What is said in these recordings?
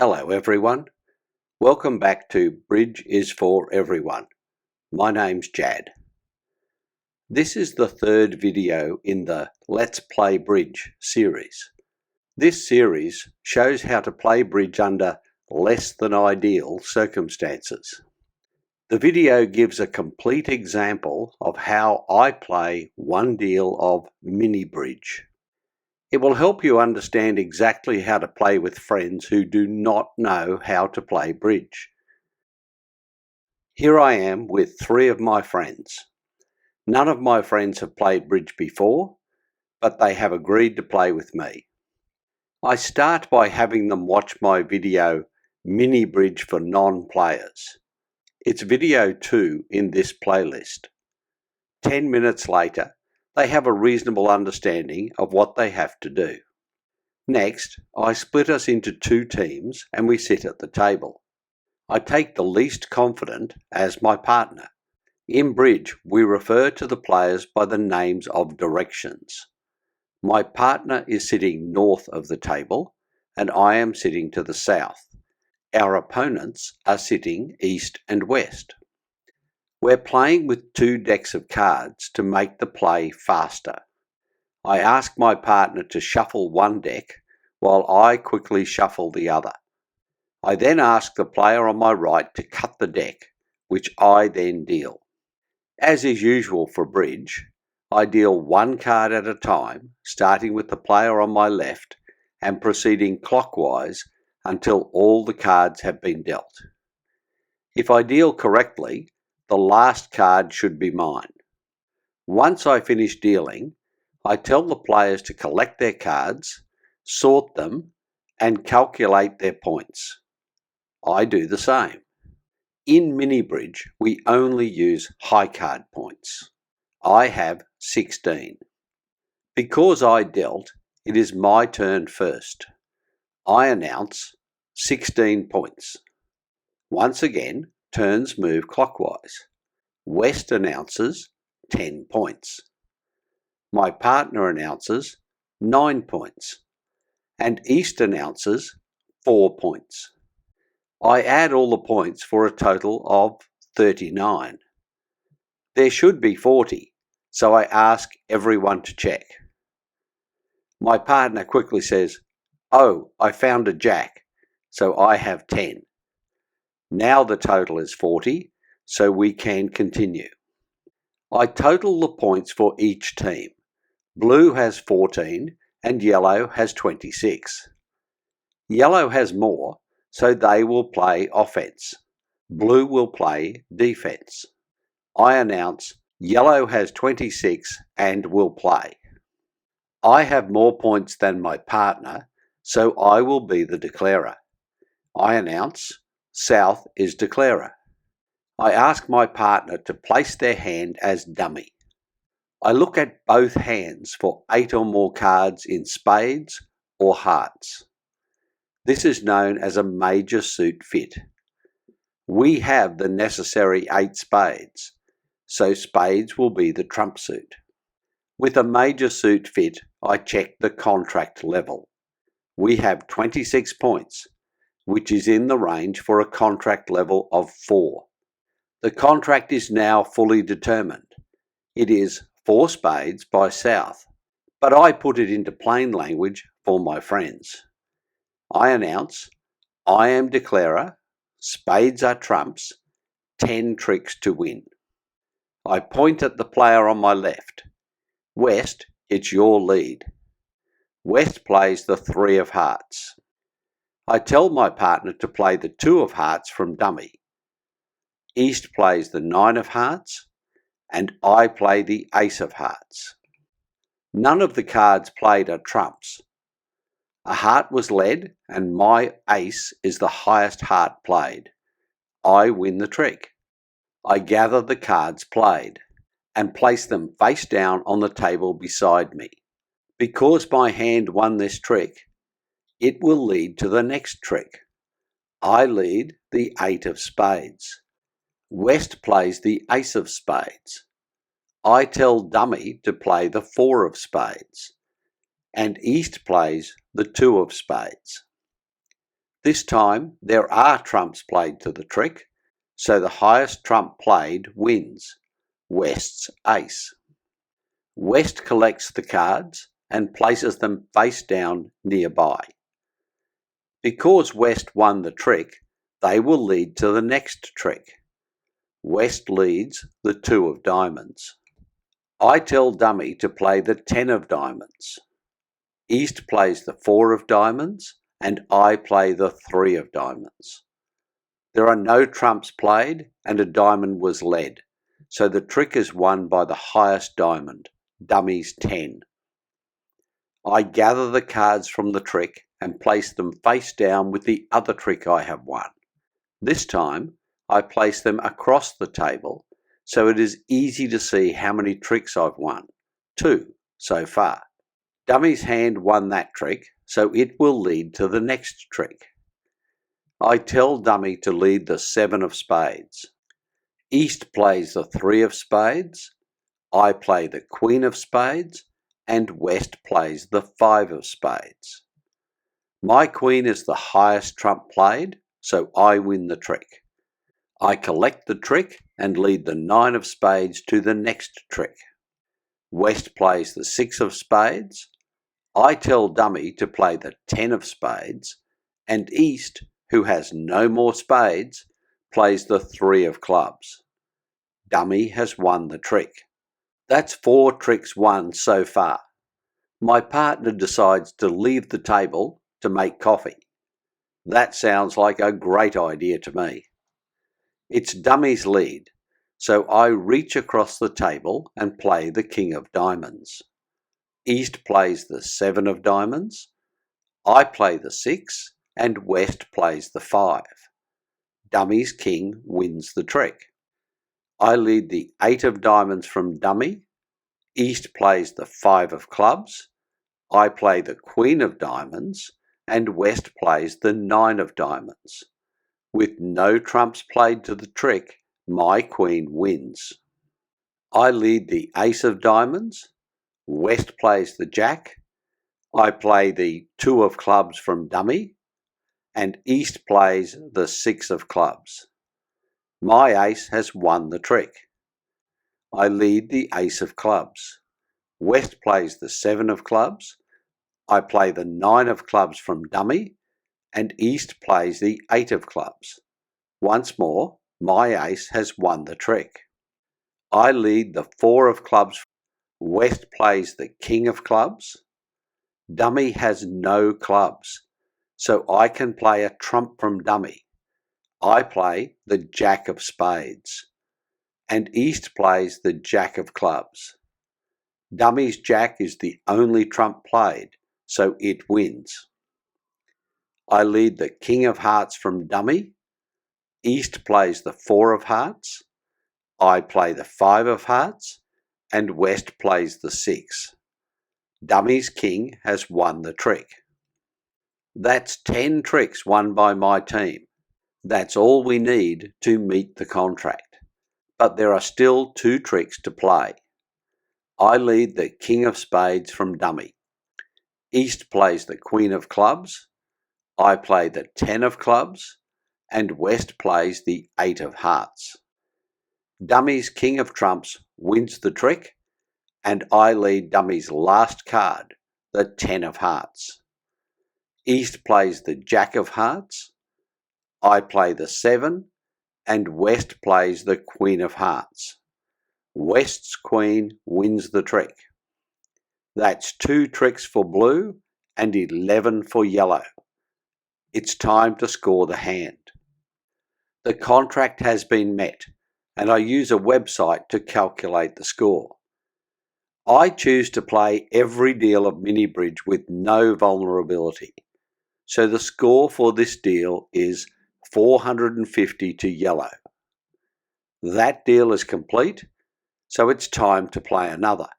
Hello everyone, welcome back to Bridge is for Everyone. My name's Jad. This is the third video in the Let's Play Bridge series. This series shows how to play bridge under less than ideal circumstances. The video gives a complete example of how I play one deal of mini bridge. It will help you understand exactly how to play with friends who do not know how to play bridge. Here I am with 3 of my friends. None of my friends have played bridge before, but they have agreed to play with me. I start by having them watch my video Mini Bridge for Non-Players. It's video 2 in this playlist. 10 minutes later, they have a reasonable understanding of what they have to do. Next, I split us into 2 teams and we sit at the table. I take the least confident as my partner. In bridge, we refer to the players by the names of directions. My partner is sitting north of the table and I am sitting to the south. Our opponents are sitting east and west. We're playing with 2 decks of cards to make the play faster. I ask my partner to shuffle one deck while I quickly shuffle the other. I then ask the player on my right to cut the deck, which I then deal. As is usual for bridge, I deal 1 card at a time, starting with the player on my left and proceeding clockwise until all the cards have been dealt. If I deal correctly, the last card should be mine. Once I finish dealing, I tell the players to collect their cards, sort them, and calculate their points. I do the same. In mini bridge, we only use high card points. I have 16. Because I dealt, it is my turn first. I announce 16 points. Once again, turns move clockwise. West announces 10 points. My partner announces 9 points. And East announces 4 points. I add all the points for a total of 39. There should be 40, so I ask everyone to check. My partner quickly says, "Oh, I found a jack, so I have 10. Now the total is 40, so we can continue. I total the points for each team. Blue has 14 and yellow has 26. Yellow has more, so they will play offense. Blue will play defense. I announce yellow has 26 and will play. I have more points than my partner, so I will be the declarer. I announce south is declarer. I ask my partner to place their hand as dummy. I look at both hands for 8 or more cards in spades or hearts. This is known as a major suit fit. We have the necessary 8 spades, so spades will be the trump suit. With a major suit fit, I check the contract level. We have 26 points, which is in the range for a contract level of 4. The contract is now fully determined. It is 4 spades by south, but I put it into plain language for my friends. I announce, I am declarer, spades are trumps, 10 tricks to win. I point at the player on my left. West, it's your lead. West plays the 3 of hearts. I tell my partner to play the 2 of hearts from dummy. East plays the 9 of hearts, and I play the ace of hearts. None of the cards played are trumps. A heart was led, and my ace is the highest heart played. I win the trick. I gather the cards played and place them face down on the table beside me. Because my hand won this trick, it will lead to the next trick. I lead the 8 of spades. West plays the ace of spades. I tell dummy to play the 4 of spades. And East plays the 2 of spades. This time there are trumps played to the trick, so the highest trump played wins, West's ace. West collects the cards and places them face down nearby. Because West won the trick, they will lead to the next trick. West leads the 2 of diamonds. I tell dummy to play the 10 of diamonds. East plays the 4 of diamonds and I play the 3 of diamonds. There are no trumps played and a diamond was led, so the trick is won by the highest diamond, dummy's 10. I gather the cards from the trick and place them face down with the other trick I have won. This time I place them across the table so it is easy to see how many tricks I've won. 2 so far. Dummy's hand won that trick, so it will lead to the next trick. I tell dummy to lead the 7 of spades. East plays the 3 of spades, I play the queen of spades, and West plays the 5 of spades. My queen is the highest trump played, so I win the trick. I collect the trick and lead the 9 of spades to the next trick. West plays the 6 of spades. I tell dummy to play the 10 of spades, and East, who has no more spades, plays the 3 of clubs. Dummy has won the trick. That's 4 tricks won so far. My partner decides to leave the table to make coffee. That sounds like a great idea to me. It's dummy's lead, so I reach across the table and play the king of diamonds. East plays the 7 of diamonds, I play the 6, and West plays the 5. Dummy's king wins the trick. I lead the 8 of diamonds from dummy, East plays the 5 of clubs, I play the queen of diamonds, and West plays the 9 of diamonds. With no trumps played to the trick, my queen wins. I lead the ace of diamonds, West plays the jack, I play the 2 of clubs from dummy, and East plays the 6 of clubs. My ace has won the trick. I lead the ace of clubs. West plays the 7 of clubs, I play the 9 of clubs from dummy, and East plays the 8 of clubs. Once more, my ace has won the trick. I lead the 4 of clubs. West plays the king of clubs. Dummy has no clubs, so I can play a trump from dummy. I play the jack of spades, and East plays the jack of clubs. Dummy's jack is the only trump played, so it wins. I lead the king of hearts from dummy. East plays the 4 of hearts. I play the 5 of hearts, and West plays the 6. Dummy's king has won the trick. That's 10 tricks won by my team. That's all we need to meet the contract. But there are still 2 tricks to play. I lead the king of spades from dummy. East plays the queen of clubs. I play the 10 of clubs, and West plays the 8 of hearts. Dummy's king of trumps wins the trick, and I lead dummy's last card, the 10 of hearts. East plays the jack of hearts, I play the 7, and West plays the queen of hearts. West's queen wins the trick. That's 2 tricks for blue and 11 for yellow. It's time to score the hand. The contract has been met, and I use a website to calculate the score. I choose to play every deal of mini bridge with no vulnerability, so the score for this deal is 450 to yellow. That deal is complete, so it's time to play another.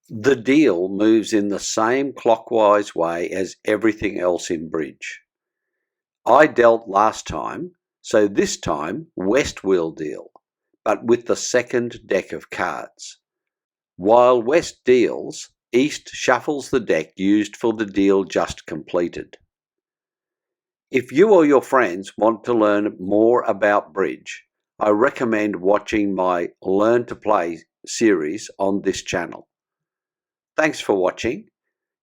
The deal moves in the same clockwise way as everything else in bridge. I dealt last time, so this time West will deal, but with the second deck of cards. While West deals, East shuffles the deck used for the deal just completed. If you or your friends want to learn more about bridge, I recommend watching my Learn to Play series on this channel. Thanks for watching.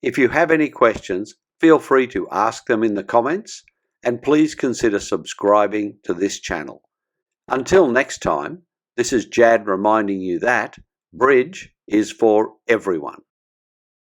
If you have any questions, feel free to ask them in the comments, and please consider subscribing to this channel. Until next time, this is Jad reminding you that bridge is for everyone.